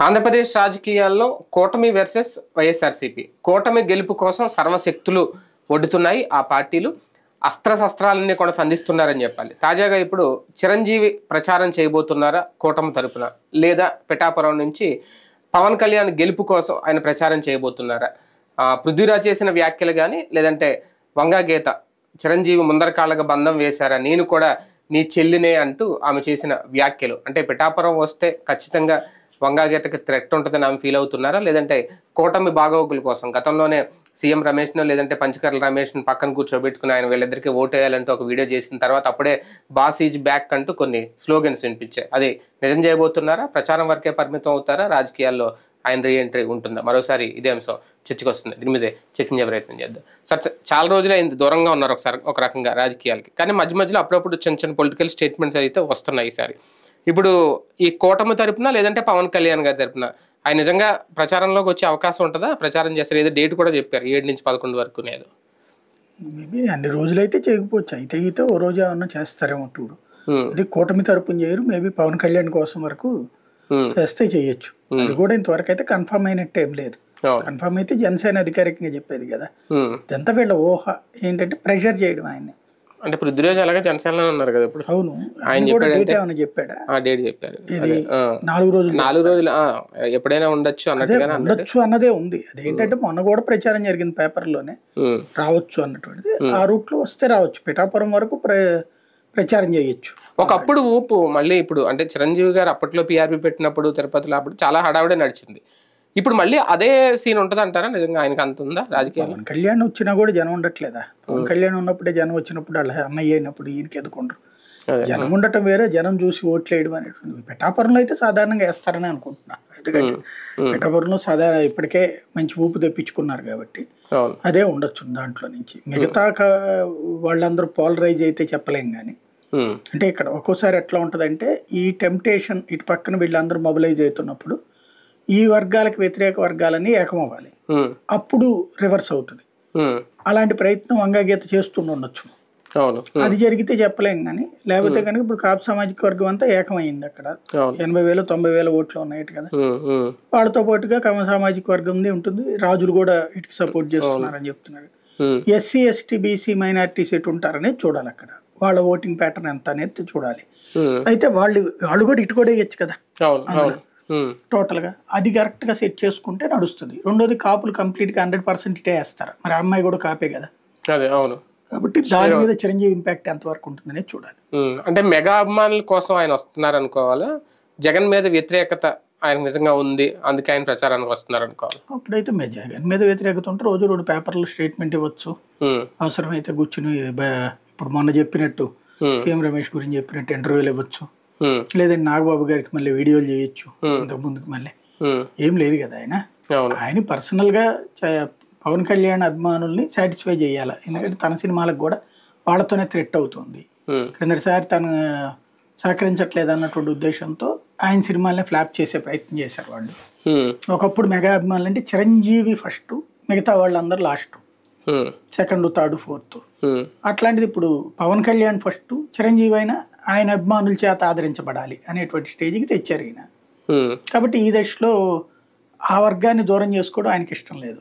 ఆంధ్రప్రదేశ్ రాజకీయాల్లో కూటమి వర్సెస్ వైఎస్ఆర్సీపీ. కూటమి గెలుపు కోసం సర్వశక్తులు ఒడ్డుతున్నాయి ఆ పార్టీలు. అస్త్రశస్త్రాలన్నీ కూడా సంధిస్తున్నారని చెప్పాలి. తాజాగా ఇప్పుడు చిరంజీవి ప్రచారం చేయబోతున్నారా కూటమి తరపున, లేదా పిఠాపురం నుంచి పవన్ కళ్యాణ్ గెలుపు కోసం ఆయన ప్రచారం చేయబోతున్నారా? పృథ్వీరాజ్ చేసిన వ్యాఖ్యలు కానీ, లేదంటే వంగా గీత చిరంజీవి ముందరకాళ్ళగా బంధం వేశారా, నేను కూడా నీ చెల్లినే అంటూ ఆమె చేసిన వ్యాఖ్యలు, అంటే పిఠాపురం వస్తే ఖచ్చితంగా వంగాగీతకి థ్రెట్ ఉంటుందని ఆమె ఫీల్ అవుతున్నారా, లేదంటే కూటమి బాగోగుల కోసం గతంలోనే సీఎం రమేష్ను లేదంటే పంచకర్ల రమేష్ను పక్కన కూర్చోబెట్టుకుని ఆయన వీళ్ళిద్దరికి ఓటేయాలంటూ ఒక వీడియో చేసిన తర్వాత అప్పుడే బాస్ ఈజ్ బ్యాక్ అంటూ కొన్ని స్లోగన్స్ వినిపించాయి. అది నిజం చేయబోతున్నారా? ప్రచారం వరకే పరిమితం అవుతారా? రాజకీయాల్లో ఆయన రీఎంట్రీ ఉంటుందా? మరోసారి ఇదే అంశం చర్చకు వస్తుంది. దీని మీదే చర్చించే ప్రయత్నం చేద్దాం. సార్, చాలా రోజులే అయింది దూరంగా ఉన్నారు ఒకసారి ఒక రకంగా రాజకీయాలకి, కానీ మధ్యలో అప్పుడప్పుడు చిన్న చిన్న పొలిటికల్ స్టేట్మెంట్స్ అయితే వస్తున్నాయి. ఈసారి ఇప్పుడు ఈ కూటమి తరపున లేదంటే పవన్ కళ్యాణ్ గారి తరపున ఆయన నిజంగా ప్రచారంలోకి వచ్చే అవకాశం ఉంటుందా? ప్రచారం చేస్తారు, ఏదో డేట్ కూడా చెప్పారు 7 నుంచి 11 వరకు. లేదు, మేబీ అన్ని రోజులైతే చేయకపోవచ్చు, అయితే ఓ రోజు ఏమన్నా చేస్తారేమో టూరు. అది కూటమి తరపున చేయరు, మేబీ పవన్ కళ్యాణ్ కోసం వరకు చేస్తే చేయొచ్చు. అది కూడా ఇంతవరకు అయితే కన్ఫర్మ్ అయినట్టు ఏం లేదు. కన్ఫర్మ్ అయితే జనసేన అధికారికంగా చెప్పేది కదా. ఇదంతా వీళ్ళ ఊహ ఏంటంటే ప్రెషర్ చేయడం ఆయన్ని. అంటే పృథ్వీరాజ్ అలాగే జనసేనలో ఉన్నారు కదా ఇప్పుడు. అవును, ఆయన చెప్పాడా? డేట్ చెప్పారు, ఇది 4 రోజులు ఎప్పుడైనా ఉండొచ్చు అన్నదే ఉంది. అదేంటంటే మొన్న కూడా ప్రచారం జరిగింది పేపర్లోనే, రావచ్చు అన్నటువంటిది. ఆ రూట్ లో వస్తే రావచ్చు, పిఠాపురం వరకు ప్రచారం చేయొచ్చు. ఒకప్పుడు ఊపు మళ్ళీ ఇప్పుడు అంటే చిరంజీవి గారు అప్పట్లో పిఆర్పి పెట్టినప్పుడు తిరుపతిలో అప్పుడు చాలా హడావుడే నడిచింది. ఇప్పుడు మళ్ళీ అదే సీన్ ఉంటుంది అంటారా? నిజంగా ఆయనకి అంత ఉందా రాజకీయాలు? పవన్ కళ్యాణ్ వచ్చినా కూడా జనం ఉండట్లేదా? పవన్ కళ్యాణ్ ఉన్నప్పుడే జనం వచ్చినప్పుడు వాళ్ళ అన్నయ్య అయినప్పుడు ఈయనకి ఎదుర్కొంటారు. జనం ఉండటం వేరే, జనం చూసి ఓట్లు వేయడం అనేటువంటి. పిఠాపురంలో అయితే సాధారణంగా వేస్తారని అనుకుంటున్నా. ఎందుకంటే పిఠాపురంలో సాధారణ ఇప్పటికే మంచి ఊపు తెప్పించుకున్నారు కాబట్టి అదే ఉండొచ్చు దాంట్లో నుంచి. మిగతా వాళ్ళందరూ పోలరైజ్ అయితే చెప్పలేం కానీ, అంటే ఇక్కడ ఒక్కోసారి ఎట్లా ఉంటుందంటే ఈ టెంప్టేషన్ ఇటు పక్కన వీళ్ళందరూ మొబిలైజ్ అవుతున్నప్పుడు ఈ వర్గాలకు వ్యతిరేక వర్గాలన్నీ ఏకమవ్వాలి, అప్పుడు రివర్స్ అవుతుంది. అలాంటి ప్రయత్నం వంగాగీత చేస్తుండొచ్చు. అది జరిగితే చెప్పలేం కానీ, లేకపోతే కనుక ఇప్పుడు కాపు సామాజిక వర్గం అంతా ఏకమైంది. అక్కడ 80,000 90,000 ఓట్లు ఉన్నాయి కదా. వాళ్ళతో పాటుగా కమ సామాజిక వర్గం ఉంటుంది, రాజులు కూడా ఇటుకి సపోర్ట్ చేస్తున్నారని చెప్తున్నారు. ఎస్సీ ఎస్టీ బీసీ మైనారిటీస్ ఎటు ఉంటారనేది చూడాలి. అక్కడ వాళ్ళ ఓటింగ్ ప్యాటర్న్ ఎంత అనేది చూడాలి. అయితే వాళ్ళు కూడా ఇటు కూడా వేయచ్చు కదా టోటల్ గా. అది కరెక్ట్ గా సెట్ చేసుకుంటే నడుస్తుంది. రెండోది కాపులు కంప్లీట్ గా 100% ఇటే వేస్తారు. మరి అమ్మాయి కూడా కాపే కదా, కాబట్టి దాని మీద చిరంజీవి ఇంపాక్ట్ ఎంతవరకు ఉంటుందనే చూడాలి. అంటే మెగా అభిమానుల కోసం ఆయన వస్తున్నారు అనుకోవాలా? జగన్ మీద వ్యతిరేకత ఆయన నిజంగా ఉంది, అందుకే ఆయన ప్రచారానికి వస్తున్నారు అనుకోవాలి? అప్పుడైతే జగన్ మీద వ్యతిరేకత ఉంటే రోజు 2 పేపర్లు స్టేట్మెంట్ ఇవ్వచ్చు. అవసరమైతే కూర్చుని ఇప్పుడు మొన్న చెప్పినట్టు సీఎం రమేష్ గురించి చెప్పినట్టు ఇంటర్వ్యూలు ఇవ్వచ్చు, లేదంటే నాగబాబు గారికి మళ్ళీ వీడియోలు చేయొచ్చు. ఇంతకు ముందుకు మళ్ళీ ఏం లేదు కదా. ఆయన పర్సనల్ గా పవన్ కళ్యాణ్ అభిమానుల్ని సాటిస్ఫై చేయాలి. ఎందుకంటే తన సినిమాలకు కూడా వాళ్ళతోనే థ్రెట్ అవుతుంది. క్రిందటిసారి తను సహకరించట్లేదు అన్నటువంటి ఉద్దేశంతో ఆయన సినిమాలని ఫ్లాప్ చేసే ప్రయత్నం చేశారు వాళ్ళు. ఒకప్పుడు మెగా అభిమానులు అంటే చిరంజీవి ఫస్ట్, మిగతా వాళ్ళందరూ లాస్ట్, సెకండ్ థర్డ్ ఫోర్త్. అట్లాంటిది ఇప్పుడు పవన్ కళ్యాణ్ ఫస్ట్, చిరంజీవి అయినా ఆయన అభిమానుల చేత ఆదరించబడాలి అనేటువంటి స్టేజ్కి తెచ్చారు ఈయన. కాబట్టి ఈ దశలో ఆ వర్గాన్ని దూరం చేసుకోవడం ఆయనకి ఇష్టం లేదు.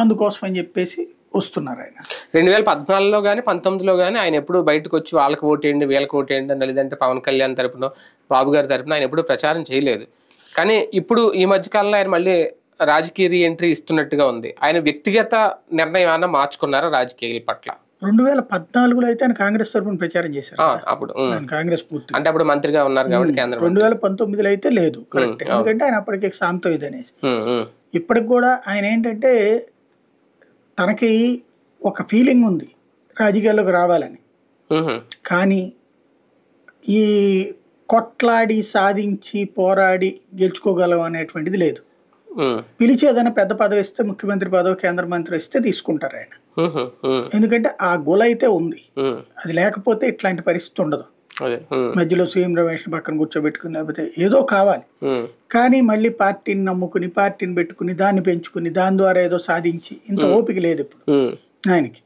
అందుకోసం అని చెప్పేసి వస్తున్నారు ఆయన. 2014లో కానీ 19లో కానీ ఆయన ఎప్పుడు బయటకు వచ్చి వాళ్ళకి ఓటేయండి వీళ్ళకి ఓటేయండి అని, లేదంటే పవన్ కళ్యాణ్ తరపున బాబు గారి తరపున ఆయన ఎప్పుడు ప్రచారం చేయలేదు. కానీ ఇప్పుడు ఈ మధ్యకాలంలో ఆయన మళ్ళీ రాజకీయ రీఎంట్రీ ఇస్తున్నట్టుగా ఉంది. ఆయన వ్యక్తిగత నిర్ణయం ఏమైనా మార్చుకున్నారా రాజకీయాల పట్ల? 2014లో అయితే ఆయన కాంగ్రెస్ తరపున ప్రచారం చేశారు. అప్పుడు కాంగ్రెస్ పూర్తి అంటే అప్పుడు మంత్రిగా ఉన్నారు కాబట్టి కేంద్రం. 2019లో అయితే లేదు, కరెక్ట్. ఎందుకంటే ఆయన అప్పటికే సాంతో ఇదనేసి. ఇప్పటికి కూడా ఆయన ఏంటంటే తనకి ఒక ఫీలింగ్ ఉంది రాజకీయాల్లోకి రావాలని, కానీ ఈ కొట్లాడి సాధించి పోరాడి గెలుచుకోగలం అనేటువంటిది లేదు. పిలిచి ఏదైనా పెద్ద పదవి ఇస్తే, ముఖ్యమంత్రి పదవి, కేంద్ర మంత్రి ఇస్తే తీసుకుంటారు ఆయన. ఎందుకంటే ఆ గొల అయితే ఉంది, అది లేకపోతే ఇట్లాంటి పరిస్థితి ఉండదు. మధ్యలో సీఎం రమేష్ పక్కన కూర్చోబెట్టుకుని లేకపోతే ఏదో కావాలి. కానీ మళ్ళీ పార్టీని నమ్ముకుని, పార్టీని పెట్టుకుని, దాన్ని పెంచుకుని, దాని ద్వారా ఏదో సాధించి ఇంత ఓపిక లేదు ఇప్పుడు ఆయనకి.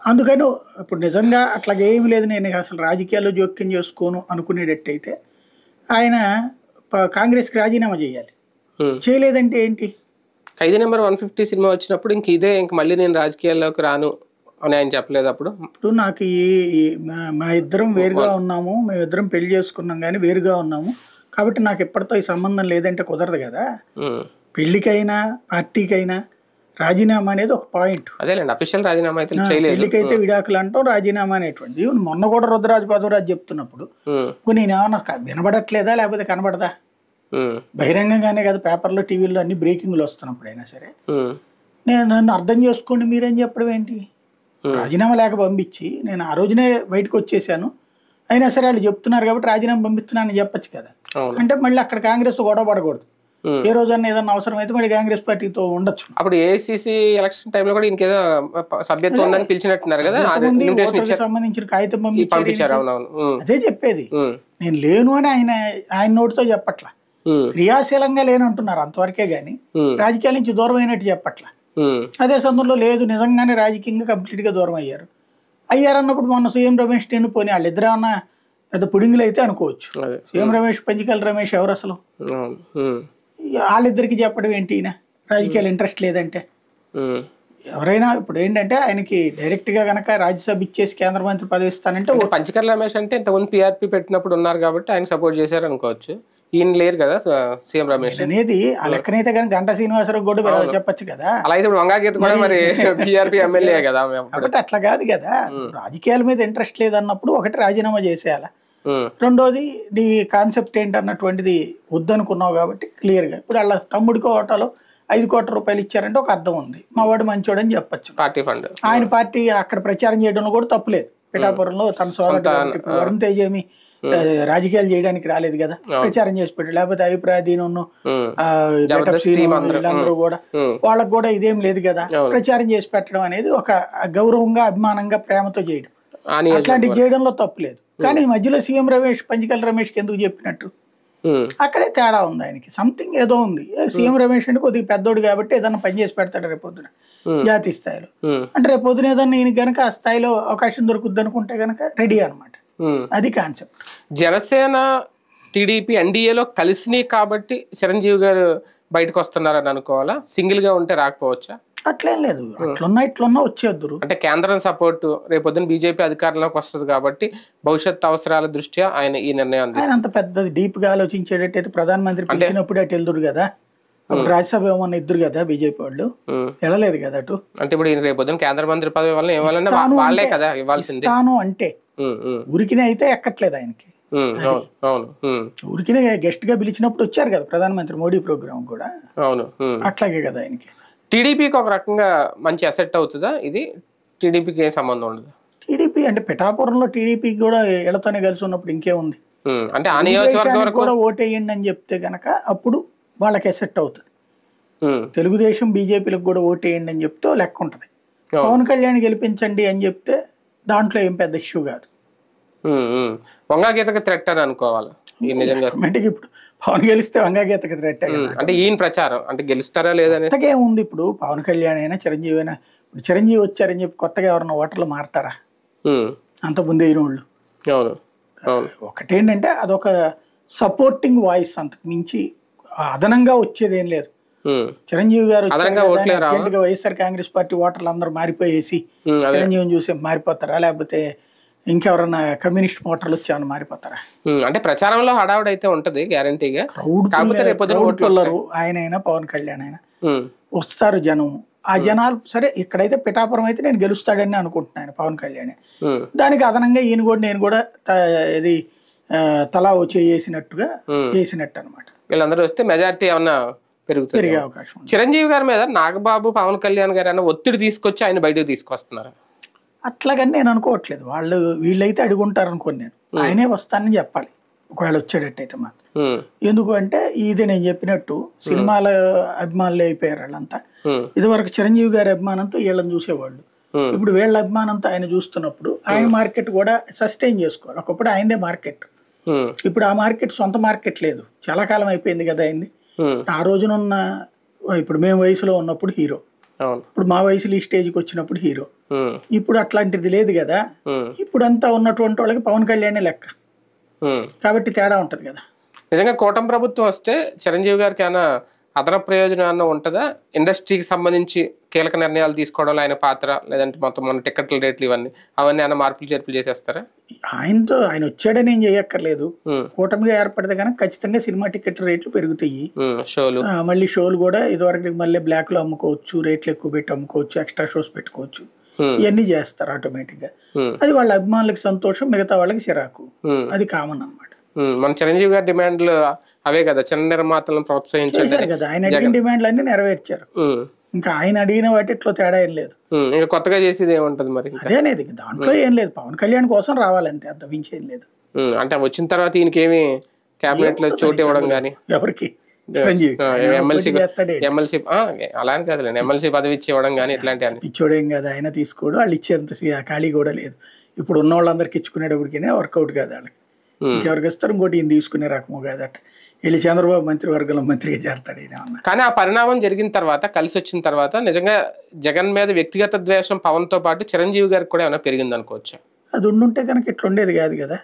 అందుకని ఇప్పుడు నిజంగా అట్లాగే ఏమి లేదు, నేను అసలు రాజకీయాల్లో జోక్యం చేసుకోను అనుకునేటట్టయితే ఆయన కాంగ్రెస్కి రాజీనామా చేయాలి. చేయలేదంటే ఏంటి? 5 నెంబర్ 150 సినిమా వచ్చినప్పుడు ఇంక మళ్ళీ నేను రాజకీయాల్లోకి రాను అని ఆయన చెప్పలేదు అప్పుడు? ఇప్పుడు నాకు మా ఇద్దరం వేరుగా ఉన్నాము, మేమిద్దరం పెళ్లి చేసుకున్నాం కానీ వేరుగా ఉన్నాము కాబట్టి నాకు ఎప్పటితో ఈ సంబంధం లేదంటే కుదరదు కదా. పెళ్లికైనా పార్టీకైనా రాజీనామా అనేది ఒక పాయింట్. అదేలేండి, అఫీషియల్ రాజీనామా అయితే చేయలేదు. పెళ్లికైతే విడాకులు అంటాం, రాజీనామా అనేటువంటి. మొన్న కూడా రుద్రరాజు పదవరాజు చెప్తున్నప్పుడు నేను ఏమన్నా వినబడట్లేదా లేకపోతే కనబడదా? బహిరంగంగానే కదా పేపర్లో టీవీలో అన్ని బ్రేకింగ్లు వస్తున్నప్పుడు అయినా సరే నన్ను అర్థం చేసుకోండి మీరేం చెప్పడం ఏంటి? రాజీనామా లేక పంపించి నేను ఆ రోజునే బయటకు వచ్చేసాను, అయినా సరే వాళ్ళు చెప్తున్నారు కాబట్టి రాజీనామా పంపిస్తున్నానని చెప్పచ్చు కదా. అంటే మళ్ళీ అక్కడ కాంగ్రెస్ గొడవ పడకూడదు. ఏ రోజన్నా ఏదన్నా అవసరం అయితే మళ్ళీ కాంగ్రెస్ పార్టీతో ఉండొచ్చు. అప్పుడు ఏఐసిసి ఎలక్షన్ టైంలో కూడా ఇంకేదో సభ్యత్వం ఉందని పిలిచినట్టున్నారు కదా, సంబంధించిన కాగితం పంపించారు. అదే చెప్పేది, నేను లేను అని ఆయన నోటితో చెప్పట్లా, క్రియాశీలంగా లేనంటున్నారు అంతవరకే గాని రాజకీయాల నుంచి దూరం అయినట్టు చెప్పట్లా. అదే సందర్భంలో లేదు నిజంగానే రాజకీయంగా కంప్లీట్ గా దూరం అయ్యారన్నప్పుడు మొన్న సీఎం రమేష్ నేను పోనీ వాళ్ళిద్దరు ఏమన్నా పెద్ద పుడింగులు అయితే అనుకోవచ్చు. సీఎం రమేష్ పంజికల్ రమేష్ ఎవరు అసలు? వాళ్ళిద్దరికి చెప్పడం ఏంటి? ఈయన రాజకీయాలు ఇంట్రెస్ట్ లేదంటే ఎవరైనా ఇప్పుడు ఏంటంటే ఆయనకి డైరెక్ట్ గా గనక రాజ్యసభ ఇచ్చేసి కేంద్ర మంత్రి పదవి ఇస్తానంటే పంచకర్ల రమేష్ అంటే ఇంతకుముందు పిఆర్పీ పెట్టినప్పుడు ఉన్నారు కాబట్టి ఆయన సపోర్ట్ చేశారు అనుకోవచ్చు. ఈయన లేరు కదా సీఎం రమేష్ అనేది. ఆ లెక్కనైతే కానీ గంటా శ్రీనివాసరావు కూడా చెప్పచ్చు కదా. అలా అయితే వంగాగీత కూడా మరి పిఆర్పీ ఎమ్మెల్యే కదా. కాబట్టి అట్లా కాదు కదా, రాజకీయాల మీద ఇంట్రెస్ట్ లేదన్నప్పుడు ఒకటి రాజీనామా చేసేయాల, రెండోది నీ కాన్సెప్ట్ ఏంటన్నటువంటిది వద్దనుకున్నావు కాబట్టి క్లియర్గా ఇప్పుడు వాళ్ళ తమ్ముడికి ఓటాలో 5 కోట్ల రూపాయలు ఇచ్చారంటే ఒక అర్థం ఉంది, మా వాడు మంచోడని చెప్పచ్చు. పార్టీ ఫండ్ ఆయన పార్టీ అక్కడ ప్రచారం చేయడంలో కూడా తప్పులేదు. పిఠాపురంలో తన సోదరుడు వరుణ్ తేజ్ ఏమి రాజకీయాలు చేయడానికి రాలేదు కదా, ప్రచారం చేసి పెట్టాడు. లేకపోతే అభిప్రాయదీనం వీళ్ళందరూ కూడా వాళ్ళకు కూడా ఇదేం లేదు కదా, ప్రచారం చేసి పెట్టడం అనేది ఒక గౌరవంగా అభిమానంగా ప్రేమతో చేయడం, అట్లాంటివి చేయడంలో తప్పు లేదు. కానీ మధ్యలో సీఎం రమేష్ పంజికల్ రమేష్కి ఎందుకు చెప్పినట్టు? అక్కడే తేడా ఉంది, ఆయనకి సంథింగ్ ఏదో ఉంది. సీఎం రమేష్ అంటే కొద్దిగా పెద్దోడు కాబట్టి ఏదన్నా పని చేసి పెడతాడు రేపొద్దున జాతీయ స్థాయిలో. అంటే రేపొద్దున ఏదన్నా ఈయన గనక ఆ స్థాయిలో అవకాశం దొరుకుద్ది అనుకుంటే గనక రెడీ అనమాట. అది కాన్సెప్ట్. జనసేన టీడీపీ ఎన్డీఏలో కలిసినాయి కాబట్టి చిరంజీవి గారు బయటకు వస్తున్నారని అనుకోవాలా? సింగిల్ గా ఉంటే రాకపోవచ్చా? అట్లేం లేదు, అట్లున్నా ఇట్లున్నా వచ్చేద్దరు. అంటే కేంద్రం సపోర్టు రేపొద్దున బీజేపీ అధికారంలోకి వస్తుంది కాబట్టి భవిష్యత్ అవసరాల దృష్ట్యా ఆయన ఈ నిర్ణయం ఆయన అంత పెద్దది డీప్ గా ఆలోచించేటట్టయితే ప్రధానమంత్రి పిలిచినప్పుడు అటు వెళ్దురు కదా, అప్పుడు రాజ్యసభ ఏమన్నా ఇద్దరు కదా బీజేపీ వాళ్ళు, వెళ్ళలేదు కదా అటు. అంటే ఇప్పుడు రేపొద్దున కేంద్ర మంత్రి పదవి వల్ల ఇవ్వాలన్నా వాళ్ళే కదా ఇవ్వాల్సింది. తాను అంటే ఉరికినే అయితే ఎక్కట్లేదు ఆయనకి, ఊరికినే గెస్ట్ గా పిలిచినప్పుడు వచ్చారు కదా ప్రధానమంత్రి మోడీ ప్రోగ్రామ్ కూడా, అట్లాగే కదా ఆయనకి. టీడీపీకి ఒక రకంగా మంచి అసెట్ అవుతుందా ఇది? టీడీపీకి ఏం సంబంధం ఉండదు. టీడీపీ అంటే పిఠాపురంలో టీడీపీకి కూడా ఇళ్లతోనే కలిసి ఉన్నప్పుడు ఇంకేముంది, అంటే ఆ నియోజకవర్గం కూడా ఓటేయండి అని చెప్తే గనక అప్పుడు వాళ్ళకి అసెట్ అవుతుంది. తెలుగుదేశం బీజేపీలకు కూడా ఓటేయండి అని చెప్తే లెక్క ఉంటుంది. పవన్ కళ్యాణ్ గెలిపించండి అని చెప్తే దాంట్లో ఏం పెద్ద ఇష్యూ కాదు. వంగాగీతకి థ్రెట్ అని అనుకోవాలి ఇప్పుడు పవన్ గెలిస్తే వంగాగీతకి థ్రెట్ అంటే ఈయన ప్రచారం అంటే గెలుస్తారా లేదని ఉంది. ఇప్పుడు పవన్ కళ్యాణ్ అయినా చిరంజీవి అయినా, ఇప్పుడు చిరంజీవి వచ్చారని చెప్పి కొత్తగా ఎవరన్నా ఓటర్లు మారతారా? అంత ముందే అయిన వాళ్ళు. ఒకటేంటంటే అదొక సపోర్టింగ్ వాయిస్, అంతకు మించి అదనంగా వచ్చేది ఏం లేదు. చిరంజీవి గారు వైఎస్ఆర్ కాంగ్రెస్ పార్టీ ఓటర్లు అందరూ మారిపోయేసి చిరంజీవిని చూసి మారిపోతారా, లేకపోతే ఇంకెవరన్నా కమ్యూనిస్ట్ ఓటర్లు వచ్చేమన్నా మారిపోతారా? అంటే ప్రచారంలో హడావుడి అయితే ఉంటది గ్యారంటీగా. ఆయన అయినా పవన్ కళ్యాణ్ అయినా వస్తారు జనం. ఆ జనాలు సరే ఇక్కడైతే పిఠాపురం అయితే నేను గెలుస్తాడని అనుకుంటున్నాను పవన్ కళ్యాణ్. దానికి అదనంగా ఈయన కూడా నేను కూడా ఇది తలా చేసినట్టుగా చేసినట్టు అనమాట. వీళ్ళందరూ వస్తే మెజారిటీ ఏమన్నా పెరిగే అవకాశం. చిరంజీవి గారి మీద నాగబాబు పవన్ కళ్యాణ్ గారు అన్న ఒత్తిడి తీసుకొచ్చి ఆయన బయటకు తీసుకొస్తున్నారు. అట్లాగని నేను అనుకోవట్లేదు, వీళ్ళైతే అడుగుంటారు అనుకోని నేను. ఆయనే వస్తానని చెప్పాలి ఒకవేళ వచ్చేటట్టయితే మాత్రం. ఎందుకు అంటే ఇది నేను చెప్పినట్టు సినిమాల అభిమానులు అయిపోయారు వాళ్ళంతా. ఇదివరకు చిరంజీవి గారి అభిమానంతో వీళ్ళని చూసేవాళ్ళు, ఇప్పుడు వీళ్ళ అభిమానంతో ఆయన చూస్తున్నప్పుడు ఆయన మార్కెట్ కూడా సస్టైన్ చేసుకోవాలి. ఒకప్పుడు ఆయనదే మార్కెట్, ఇప్పుడు ఆ మార్కెట్ సొంత మార్కెట్ లేదు, చాలా కాలం అయిపోయింది కదా అయింది. ఆ రోజునున్న ఇప్పుడు మేము వయసులో ఉన్నప్పుడు హీరో, ఇప్పుడు మా వయసులో ఈ స్టేజ్కి వచ్చినప్పుడు హీరో. ఇప్పుడు అట్లాంటిది లేదు కదా, ఇప్పుడు అంతా ఉన్నటువంటి వాళ్ళకి పవన్ కళ్యాణ్ లెక్క కాబట్టి తేడా ఉంటది కదా. నిజంగా కూటమి ప్రభుత్వం వస్తే చిరంజీవి గారికి ఏమైనా అదన ప్రయోజనం అన్న ఉంటుందా? ఇండస్ట్రీకి సంబంధించి కీలక నిర్ణయాలు తీసుకోవడంలో ఆయన పాత్ర, లేదంటే మొత్తం మన టికెట్ల రేట్లు అవన్నీ అన్న మార్పులు చేర్పులు చేసేస్తారా? ఆయన వచ్చాడని ఏం చేయక్కర్లేదు. కూటమిగా ఏర్పడితే కనుక ఖచ్చితంగా సినిమా టికెట్ రేట్లు పెరుగుతాయి. షోలు మళ్ళీ షోలు కూడా ఇదివరకు మళ్ళీ బ్లాక్ లో అమ్ముకోవచ్చు, రేట్లు ఎక్కువ పెట్టి అమ్ముకోవచ్చు, ఎక్స్ట్రా షోస్ పెట్టుకోవచ్చు, ఇవన్నీ చేస్తారు ఆటోమేటిక్ గా. అది వాళ్ళ అభిమానులకి సంతోషం, మిగతా వాళ్ళకి చిరాకు. అది కామన్ అన్నమాట. మన చిరంజీవి గారి డిమాండ్లు అవే కదా, చిన్న నిర్మాతలను ప్రోత్సహించారు కదా. ఆయన అడిగిన డిమాండ్లు అన్ని నెరవేర్చారు. ఇంకా ఆయన అడిగిన వాటిలో తేడా ఏం లేదు. ఇంకా కొత్తగా చేసేది ఏముంటది మరి? అదే అనేది దాంట్లో ఏం లేదు. పవన్ కళ్యాణ్ కోసం రావాలంతే, అంత మించేం లేదు. అంటే వచ్చిన తర్వాత ఈయనకేమి క్యాబినెట్ లో చోటు ఇవ్వడం కానీ, ఎవరికి ఎమ్మెల్సీ అలా అని కాదులేండి, ఎమ్మెల్సీ పదవి ఇచ్చి ఇవ్వడం కానీ ఇట్లాంటి అన్ని ఇచ్చేయడం కదా. ఆయన తీసుకోడు, వాళ్ళు ఇచ్చేంత ఖాళీ కూడా లేదు. ఇప్పుడు ఉన్న వాళ్ళందరికి ఇచ్చుకునేటప్పటికీ వర్కౌట్ కాదు వాళ్ళకి. ఇంకెవరికి ఇస్తారు? ఇంకోటి ఈయన తీసుకునే రకము కాదట. వెళ్ళి చంద్రబాబు మంత్రివర్గంలో మంత్రిగా చేరతాడు ఈయన. కానీ ఆ పరిణామం జరిగిన తర్వాత, కలిసి వచ్చిన తర్వాత నిజంగా జగన్ మీద వ్యక్తిగత ద్వేషం పవన్ తో పాటు చిరంజీవి గారికి కూడా ఏమైనా పెరిగింది అనుకోవచ్చా? అది ఉండుంటే కనుక ఇట్లా ఉండేది కాదు కదా.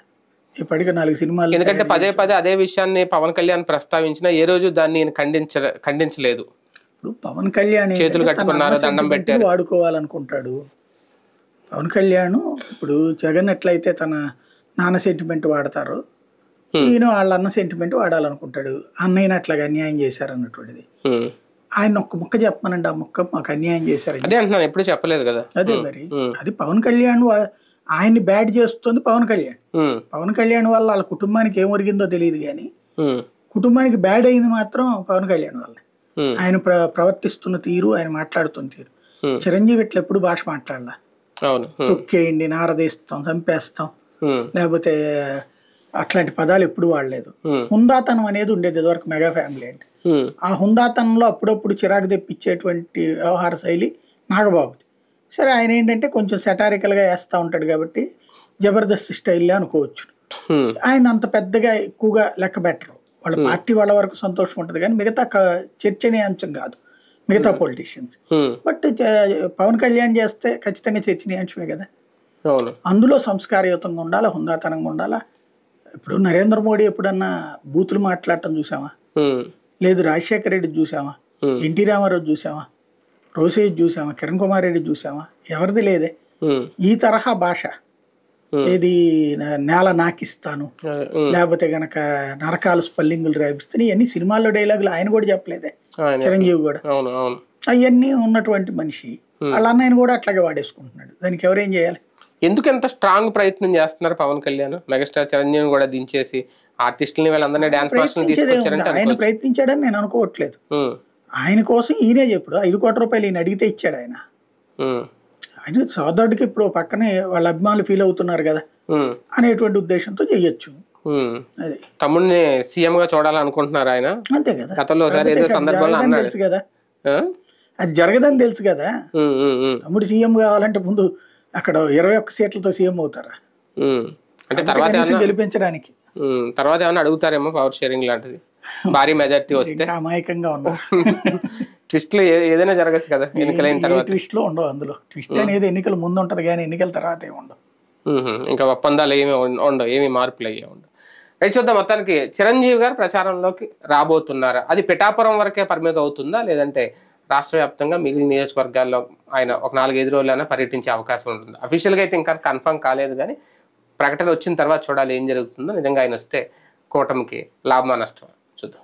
ఇప్పటికే 4 సినిమాలు. ఎందుకంటే పదే అదే విషయాన్ని పవన్ కళ్యాణ్ ప్రస్తావించిన ఏ రోజు దాన్ని ఖండించలేదు. ఇప్పుడు పవన్ కళ్యాణ్ చేతులు కట్టుకున్నారు, దండం పెట్టారు, వాడుకోవాలనుకుంటాడు. పవన్ కళ్యాణ్ ఇప్పుడు జగన్ ఎట్లయితే తన నాన్న సెంటిమెంట్ వాడతారో, ఈయన వాళ్ళ అన్న సెంటిమెంట్ వాడాలనుకుంటాడు. అన్నయ్యని అట్లాగా అన్యాయం చేశారు అన్నటువంటిది. ఆయన ఒక్క ముక్క చెప్పమనండి, ఆ ముక్క మాకు అన్యాయం చేశారు అదే అంటున్నాను, ఎప్పుడు చెప్పలేదు కదా. అదే మరి అది పవన్ కళ్యాణ్ ఆయన్ని బ్యాడ్ చేస్తుంది పవన్ కళ్యాణ్. పవన్ కళ్యాణ్ వల్ల వాళ్ళ కుటుంబానికి ఏం ఒరిగిందో తెలియదు కానీ కుటుంబానికి బ్యాడ్ అయింది మాత్రం పవన్ కళ్యాణ్ వల్ల. ఆయన ప్రవర్తిస్తున్న తీరు, ఆయన మాట్లాడుతున్న తీరు. చిరంజీవి ఇట్లా ఎప్పుడు భాష మాట్లాడాల, తొక్కేయండి, నారదీస్తాం, చంపేస్తాం, లేకపోతే అట్లాంటి పదాలు ఎప్పుడు వాడలేదు. హుందాతనం అనేది ఉండేది ఇదివరకు మెగా ఫ్యామిలీ అంటే. ఆ హుందాతనంలో అప్పుడప్పుడు చిరాకు తెప్పించేటువంటి వ్యవహార శైలి నాగబాబుది. సరే, ఆయన ఏంటంటే కొంచెం సెటారికల్ గా వేస్తూ ఉంటాడు కాబట్టి జబర్దస్త్ స్టైల్లో అనుకోవచ్చు. ఆయన అంత పెద్దగా ఎక్కువగా లెక్క పెట్టరు. వాళ్ళ పార్టీ వాళ్ళ వరకు సంతోషం ఉంటుంది కానీ మిగతా చర్చనీయాంశం కాదు మిగతా పొలిటీషియన్స్. బట్ పవన్ కళ్యాణ్ చేస్తే ఖచ్చితంగా చర్చనీయాంశమే కదా. అందులో సంస్కారయుతంగా ఉండాలా, హుందాతనంగా ఉండాలా. ఇప్పుడు నరేంద్ర మోడీ ఎప్పుడన్నా బూతులు మాట్లాడటం చూసామా? లేదు. రాజశేఖర రెడ్డి చూసామా? ఎన్టీ రామారావు చూసామా? రోసేజ్ చూసామా? కిరణ్ కుమార్ రెడ్డి చూసామా? ఎవరిది లేదే. ఈ తరహా భాష ఏది నేల నాకిస్తాను, లేకపోతే గనక నరకాలు స్పల్లింగులు రాయిస్తాను, ఇవన్నీ సినిమాల్లో డైలాగులు ఆయన కూడా చెప్పలేదే, చిరంజీవి కూడా. అవన్నీ ఉన్నటువంటి మనిషి వాళ్ళ అన్నయ్యను కూడా అట్లాగే వాడేసుకుంటున్నాడు. దానికి ఎవరేం చేయాలి? ఎందుకు ఎంత స్ట్రాంగ్ ప్రయత్నం చేస్తున్నారు పవన్ కళ్యాణ్? మెగాస్టార్ చిరంజీవి కూడా దించేసి ఆర్టిస్టులని వాళ్ళందరినీ డాన్స్ మాస్టర్ని తీసుకొచ్చారంటే ఆయన ప్రయత్నించాడని నేను అనుకోవట్లేదు. ఆయన కోసం ఈయనే చెప్పుడు 5 కోట్ల రూపాయలు ఈయన అడిగితే ఇచ్చాడు ఆయన. ఆయన సోదరుడికి ఇప్పుడు పక్కనే వాళ్ళ అభిమానులు ఫీల్ అవుతున్నారు కదా అనేటువంటి ఉద్దేశంతో చెయ్యొచ్చు. అది తమ్ముడిని సీఎం గా చూడాలనుకుంటున్నారు ఆయన. అంతే కదా. గతంలో ఏదో సందర్భంలో తెలుసు కదా, అది జరగదని తెలుసు కదా. తమ్ముడు సీఎం కావాలంటే ముందు అక్కడ 21 సీట్లతో సీఎం అవుతారా? అంటే తర్వాత గెలిపించడానికి తర్వాత ఏమన్నా అడుగుతారేమో పవర్ షేరింగ్ లాంటిది, భారీ మెజార్టీ వస్తే. అమాయకంగా ఉన్నారు. ట్విస్ట్లు ఏదైనా జరగచ్చు కదా ఎన్నికలైన తర్వాత. ట్విస్ట్లు ఉండవు అందులో. ట్విస్ట్ అనేది ఎన్నికల ముందు ఉంటది కానీ ఎన్నికల తర్వాత ఏమి ఉండవు. ఇంకా ఒప్పందాలు ఏమి ఉండవు, ఏమి మార్పులు అయ్యే ఉండవు. రైట్, చూద్దాం. మొత్తానికి చిరంజీవి గారు ప్రచారంలోకి రాబోతున్నారా? అది పిఠాపురం వరకే పరిమితం అవుతుందా, లేదంటే రాష్ట్ర వ్యాప్తంగా మిగిలిన నియోజకవర్గాల్లో ఆయన ఒక 4-5 రోజులైనా పర్యటించే అవకాశం ఉంటుంది? అఫీషియల్గా అయితే ఇంకా కన్ఫర్మ్ కాలేదు కానీ ప్రకటన వచ్చిన తర్వాత చూడాలి ఏం జరుగుతుందో. నిజంగా ఆయన వస్తే కూటమికి లాభమా నష్టమా చూద్దాం.